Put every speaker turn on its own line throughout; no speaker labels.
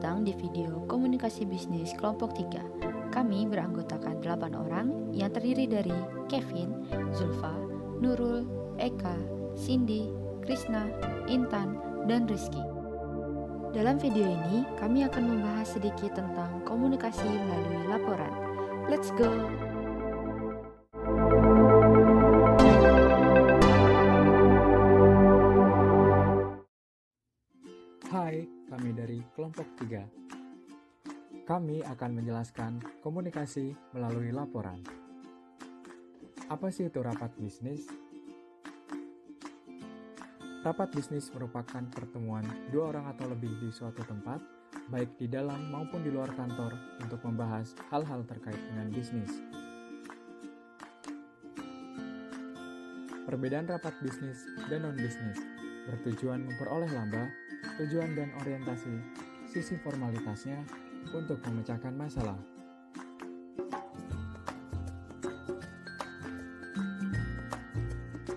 datang di video komunikasi bisnis kelompok 3. Kami beranggotakan 8 orang yang terdiri dari Kevin, Zulfa, Nurul, Eka, Cindy, Krisna, Intan, dan Rizky. Dalam video ini, kami akan membahas sedikit tentang komunikasi melalui laporan. Let's go!
Hai, kami dari kelompok 3. Kami akan menjelaskan komunikasi melalui laporan. Apa sih itu rapat bisnis? Rapat bisnis merupakan pertemuan dua orang atau lebih di suatu tempat, baik di dalam maupun di luar kantor, untuk membahas hal-hal terkait dengan bisnis. Perbedaan rapat bisnis dan non-bisnis bertujuan memperoleh laba, tujuan dan orientasi, sisi formalitasnya untuk memecahkan masalah.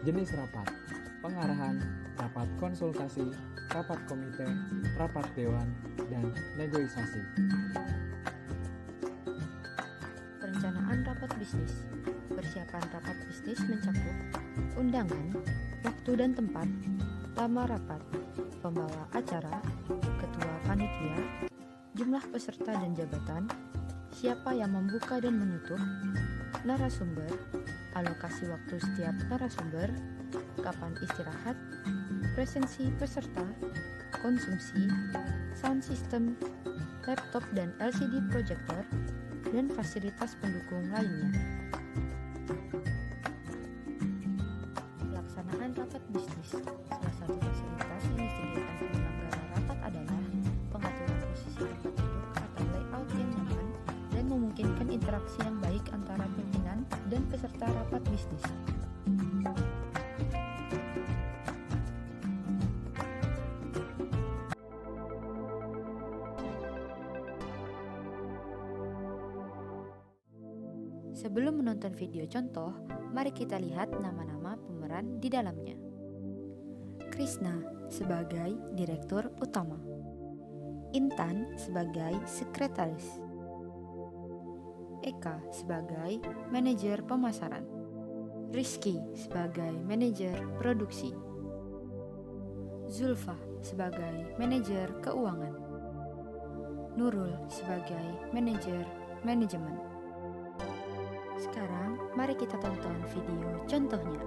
Jenis rapat: pengarahan, rapat konsultasi, rapat komite, rapat dewan, dan negosiasi.
Perencanaan rapat bisnis. Persiapan rapat bisnis mencakup undangan, waktu dan tempat, nama rapat, pembawa acara, ketua panitia, jumlah peserta dan jabatan, siapa yang membuka dan menutup, narasumber, alokasi waktu setiap narasumber, kapan istirahat, presensi peserta, konsumsi, sound system, laptop dan LCD projector, dan fasilitas pendukung lainnya. Pelaksanaan rapat bisnis. Salah satu fasilitas yang disediakan penyelenggara rapat adalah pengaturan posisi tempat duduk atau layout yang nyaman dan memungkinkan interaksi yang baik antara pimpinan dan peserta rapat bisnis. Sebelum menonton video contoh, mari kita lihat nama-nama pemeran di dalamnya. Krisna sebagai Direktur Utama, Intan sebagai Sekretaris, Eka sebagai Manajer Pemasaran, Rizky sebagai Manajer Produksi, Zulfa sebagai Manajer Keuangan, Nurul sebagai Manajer Manajemen. Sekarang, mari kita tonton video contohnya.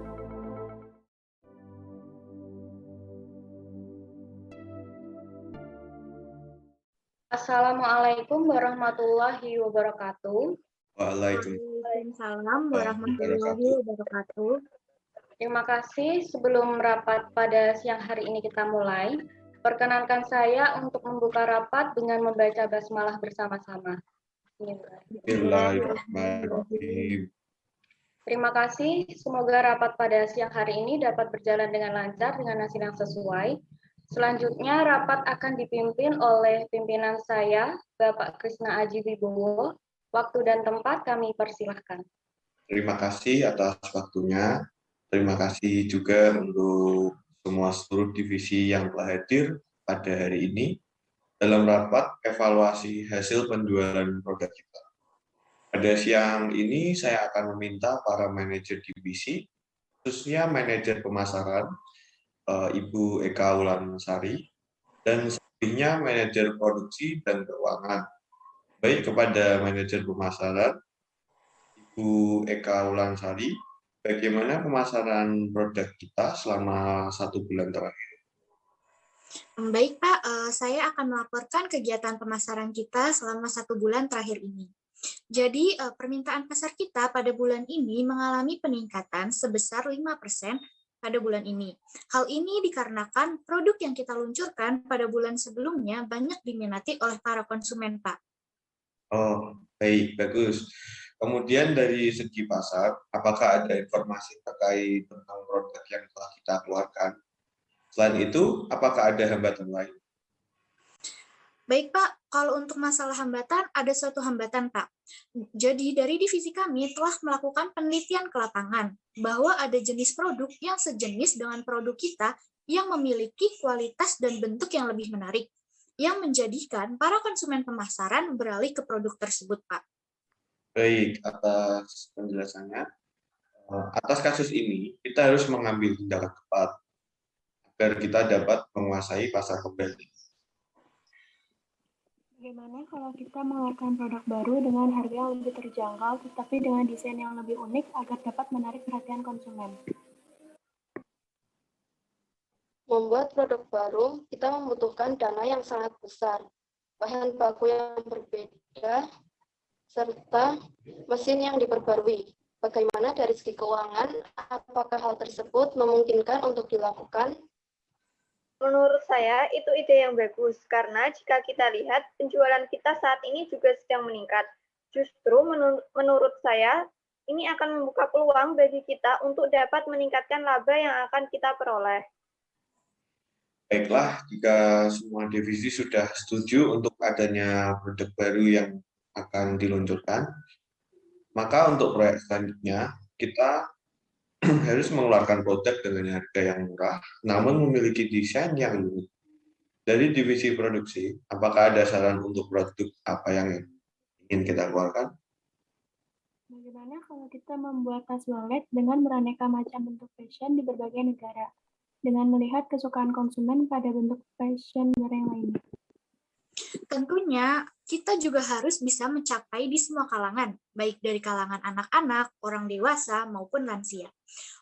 Assalamualaikum warahmatullahi wabarakatuh.
Waalaikumsalam warahmatullahi wabarakatuh.
Terima kasih. Sebelum rapat pada siang hari ini kita mulai, perkenankan saya untuk membuka rapat dengan membaca basmalah bersama-sama.
Bismillahirrahmanirrahim.
Terima kasih. Semoga rapat pada siang hari ini dapat berjalan dengan lancar dengan hasil yang sesuai. Selanjutnya, rapat akan dipimpin oleh pimpinan saya, Bapak Krisna Aji Wibowo. Waktu dan tempat kami persilahkan.
Terima kasih atas waktunya. Terima kasih juga untuk semua seluruh divisi yang telah hadir pada hari ini dalam rapat evaluasi hasil penjualan produk kita. Pada siang ini saya akan meminta para manajer divisi, khususnya manajer pemasaran, Ibu Eka Wulansari, dan selebihnya manajer produksi dan keuangan. Baik kepada manajer pemasaran, Ibu Eka Wulansari, bagaimana pemasaran produk kita selama 1 bulan terakhir?
Baik Pak, saya akan melaporkan kegiatan pemasaran kita selama 1 bulan terakhir ini. Jadi permintaan pasar kita pada bulan ini mengalami peningkatan sebesar 5% pada bulan ini. Hal ini dikarenakan produk yang kita luncurkan pada bulan sebelumnya banyak diminati oleh para konsumen, Pak.
Oh, baik, bagus. Kemudian dari segi pasar, apakah ada informasi terkait tentang produk yang telah kita keluarkan? Selain itu, apakah ada hambatan lain?
Baik Pak, kalau untuk masalah hambatan, ada suatu hambatan Pak. Jadi dari divisi kami telah melakukan penelitian ke lapangan bahwa ada jenis produk yang sejenis dengan produk kita yang memiliki kualitas dan bentuk yang lebih menarik. yang menjadikan para konsumen pemasaran beralih ke produk tersebut, Pak?
Baik, atas penjelasannya. Atas kasus ini, kita harus mengambil tindakan tepat agar kita dapat menguasai pasar kembali.
Bagaimana kalau kita mengeluarkan produk baru dengan harga yang lebih terjangkau, tetapi dengan desain yang lebih unik agar dapat menarik perhatian konsumen?
Membuat produk baru, kita membutuhkan dana yang sangat besar, bahan baku yang berbeda, serta mesin yang diperbarui. Bagaimana dari segi keuangan, apakah hal tersebut memungkinkan untuk dilakukan?
Menurut saya, itu ide yang bagus, karena jika kita lihat, penjualan kita saat ini juga sedang meningkat. Justru menurut saya, ini akan membuka peluang bagi kita untuk dapat meningkatkan laba yang akan kita peroleh.
Baiklah, jika semua divisi sudah setuju untuk adanya produk baru yang akan diluncurkan, maka untuk proyek selanjutnya, kita harus mengeluarkan produk dengan harga yang murah, namun memiliki desain yang unik. Dari divisi produksi, apakah ada saran untuk produk apa yang ingin kita keluarkan?
Bagaimana kalau kita membuat tas wallet dengan beraneka macam bentuk fashion di berbagai negara, dengan melihat kesukaan konsumen pada bentuk fashion yang lainnya?
Tentunya, kita juga harus bisa mencapai di semua kalangan, baik dari kalangan anak-anak, orang dewasa, maupun lansia.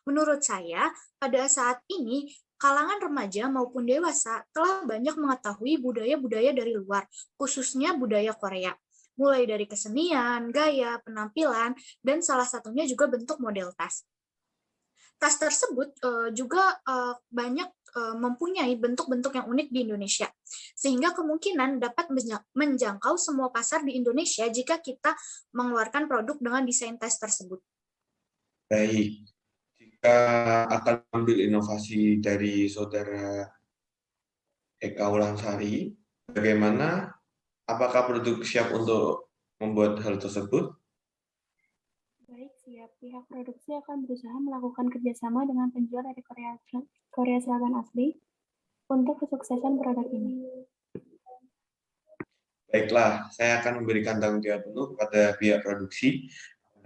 Menurut saya, pada saat ini, kalangan remaja maupun dewasa telah banyak mengetahui budaya-budaya dari luar, khususnya budaya Korea. Mulai dari kesenian, gaya, penampilan, dan salah satunya juga bentuk model tas. Tas tersebut juga banyak mempunyai bentuk-bentuk yang unik di Indonesia, sehingga kemungkinan dapat menjangkau semua pasar di Indonesia jika kita mengeluarkan produk dengan desain tas tersebut.
Baik, jika akan ambil inovasi dari saudara Eka Ulansari, bagaimana? Apakah produk siap untuk membuat hal tersebut?
Baik, siap. Pihak produksi akan berusaha melakukan kerjasama dengan penjual dari Korea Selatan asli untuk kesuksesan produk ini.
Baiklah, saya akan memberikan tanggung jawab penuh kepada pihak produksi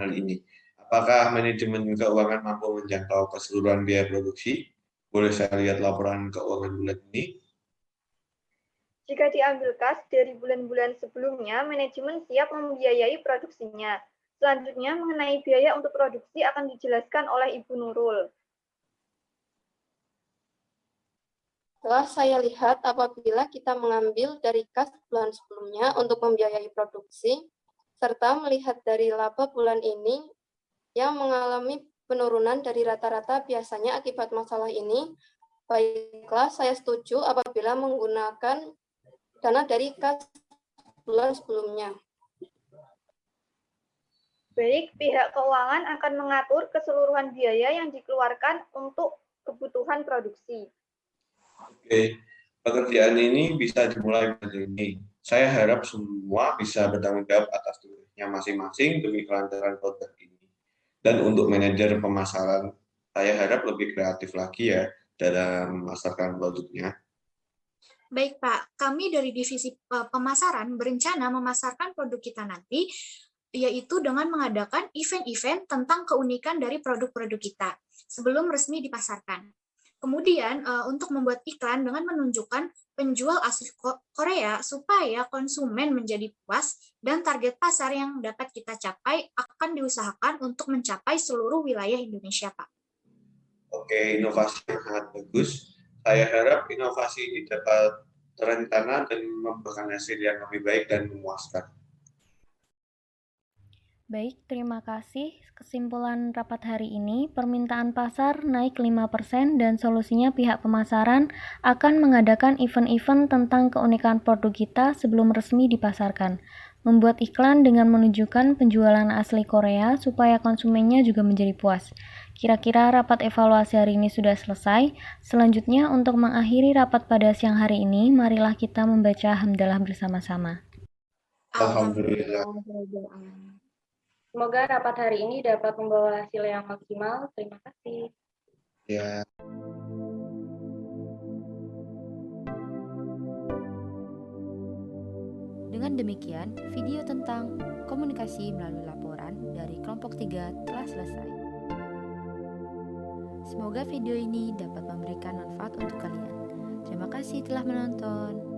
hal ini. Apakah manajemen keuangan mampu menjangkau keseluruhan biaya produksi? Boleh saya lihat laporan keuangan bulan ini?
Jika diambil kas dari bulan-bulan sebelumnya, manajemen siap membiayai produksinya. Selanjutnya, mengenai biaya untuk produksi akan dijelaskan oleh Ibu Nurul.
Setelah saya lihat, apabila kita mengambil dari kas bulan sebelumnya untuk membiayai produksi, serta melihat dari laba bulan ini yang mengalami penurunan dari rata-rata biasanya akibat masalah ini, baiklah saya setuju apabila menggunakan dana dari kas bulan sebelumnya.
Baik, pihak keuangan akan mengatur keseluruhan biaya yang dikeluarkan untuk kebutuhan produksi.
Oke, pekerjaan ini bisa dimulai dari ini. Saya harap semua bisa bertanggung jawab atas tugasnya masing-masing demi kelancaran produk ini. Dan untuk manajer pemasaran, saya harap lebih kreatif lagi ya dalam memasarkan produknya.
Baik Pak, kami dari divisi pemasaran berencana memasarkan produk kita nanti, yaitu dengan mengadakan event-event tentang keunikan dari produk-produk kita sebelum resmi dipasarkan. Kemudian untuk membuat iklan dengan menunjukkan penjual asli Korea supaya konsumen menjadi puas dan target pasar yang dapat kita capai akan diusahakan untuk mencapai seluruh wilayah Indonesia, Pak.
Oke, inovasi yang sangat bagus. Saya harap inovasi ini dapat terencana dan membuahkan hasil yang lebih baik dan memuaskan.
Baik, terima kasih. Kesimpulan rapat hari ini, permintaan pasar naik 5% dan solusinya pihak pemasaran akan mengadakan event-event tentang keunikan produk kita sebelum resmi dipasarkan. Membuat iklan dengan menunjukkan penjualan asli Korea supaya konsumennya juga menjadi puas. Kira-kira rapat evaluasi hari ini sudah selesai. Selanjutnya, untuk mengakhiri rapat pada siang hari ini, marilah kita membaca hamdalah bersama-sama.
Alhamdulillah.
Semoga rapat hari ini dapat membawa hasil yang maksimal. Terima kasih.
Ya.
Dengan demikian, video tentang komunikasi melalui laporan dari kelompok 3 telah selesai. Semoga video ini dapat memberikan manfaat untuk kalian. Terima kasih telah menonton.